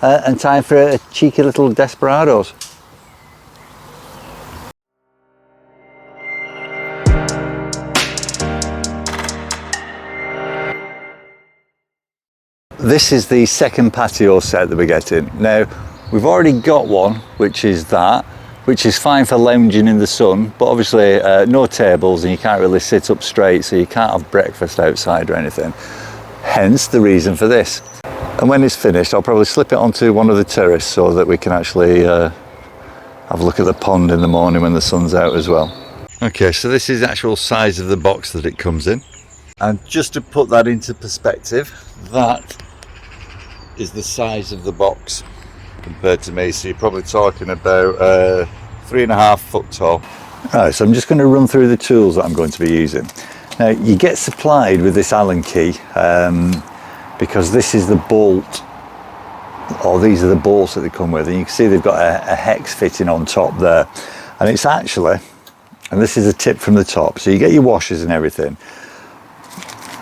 and time for a cheeky little Desperados. This is the second patio set that we're getting. Now, we've already got one, which is fine for lounging in the sun, but obviously no tables and you can't really sit up straight, so you can't have breakfast outside or anything. Hence the reason for this. And when it's finished, I'll probably slip it onto one of the terrace so that we can actually have a look at the pond in the morning when the sun's out as well. Okay, so this is the actual size of the box that it comes in. And just to put that into perspective, that is the size of the box compared to me, so you're probably talking about 3.5 foot tall. Right, so I'm just going to run through the tools that I'm going to be using. Now, you get supplied with this Allen key because this is the bolt, or these are the bolts that they come with, and you can see they've got a hex fitting on top there, and it's actually, and this is a tip from the top, so you get your washers and everything,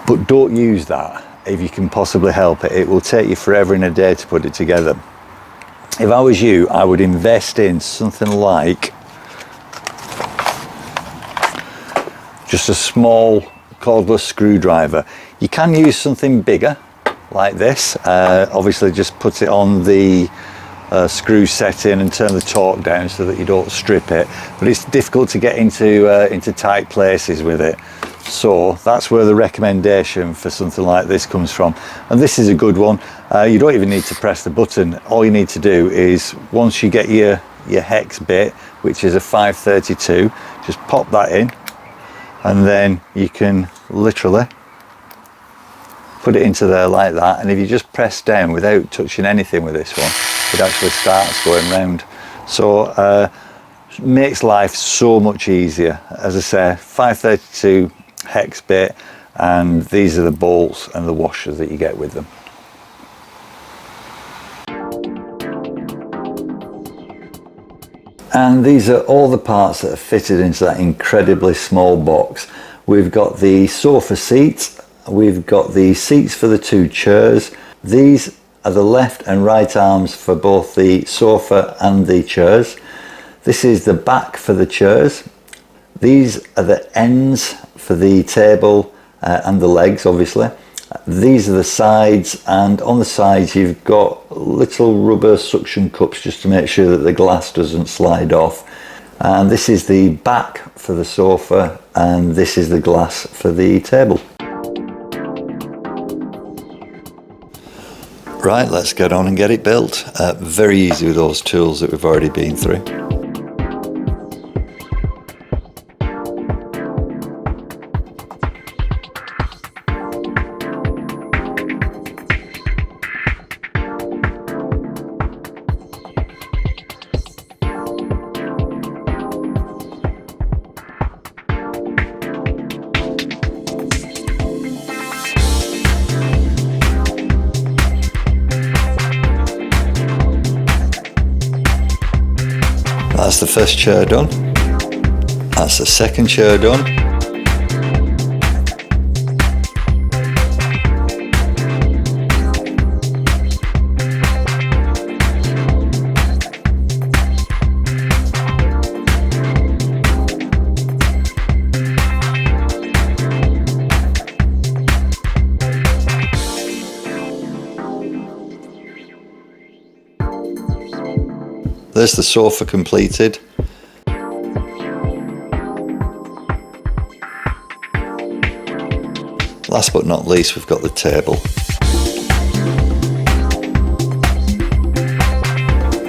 but don't use that if you can possibly help it. It will take you forever and a day to put it together. If I was you, I would invest in something like just a small cordless screwdriver. You can use something bigger like this. Obviously just put it on the screw setting and turn the torque down so that you don't strip it, but it's difficult to get into tight places with it. So that's where the recommendation for something like this comes from, and this is a good one. You don't even need to press the button. All you need to do is, once you get your hex bit, which is a 532, just pop that in, and then you can literally put it into there like that, and if you just press down without touching anything with this one, it actually starts going round. So makes life so much easier. As I say, 532 hex bit, and these are the bolts and the washers that you get with them. And these are all the parts that are fitted into that incredibly small box. We've got the sofa seats, we've got the seats for the two chairs. These are the left and right arms for both the sofa and the chairs. This is the back for the chairs. These are the ends for the table and the legs, obviously. These are the sides, and on the sides you've got little rubber suction cups just to make sure that the glass doesn't slide off. And this is the back for the sofa, and this is the glass for the table. Right, let's get on and get it built. Very easy with those tools that we've already been through. That's the first chair done. That's the second chair done. There's the sofa completed. Last but not least, we've got the table.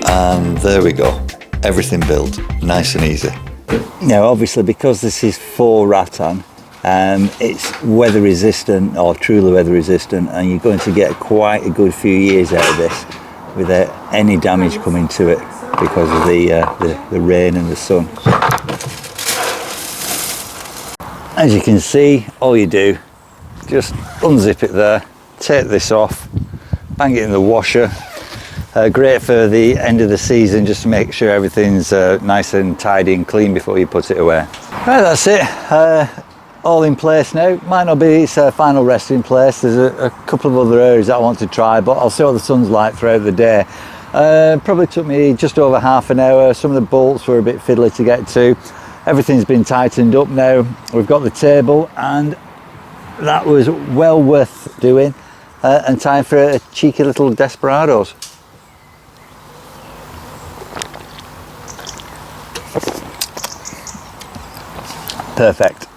And there we go. Everything built, nice and easy. Now, obviously, because this is for rattan, it's weather resistant, or truly weather resistant, and you're going to get quite a good few years out of this without any damage coming to it because of the rain and the sun. As you can see, all you do, just unzip it there, take this off, bang it in the washer. Great for the end of the season, just to make sure everything's nice and tidy and clean before you put it away. Right, that's it. all in place now. Might not be its final resting place. There's a couple of other areas that I want to try, but I'll see what the sun's like throughout the day. Probably took me just over half an hour. Some of the bolts were a bit fiddly to get to. Everything's been tightened up now. We've got the table, and that was well worth doing. And time for a cheeky little Desperados. Perfect.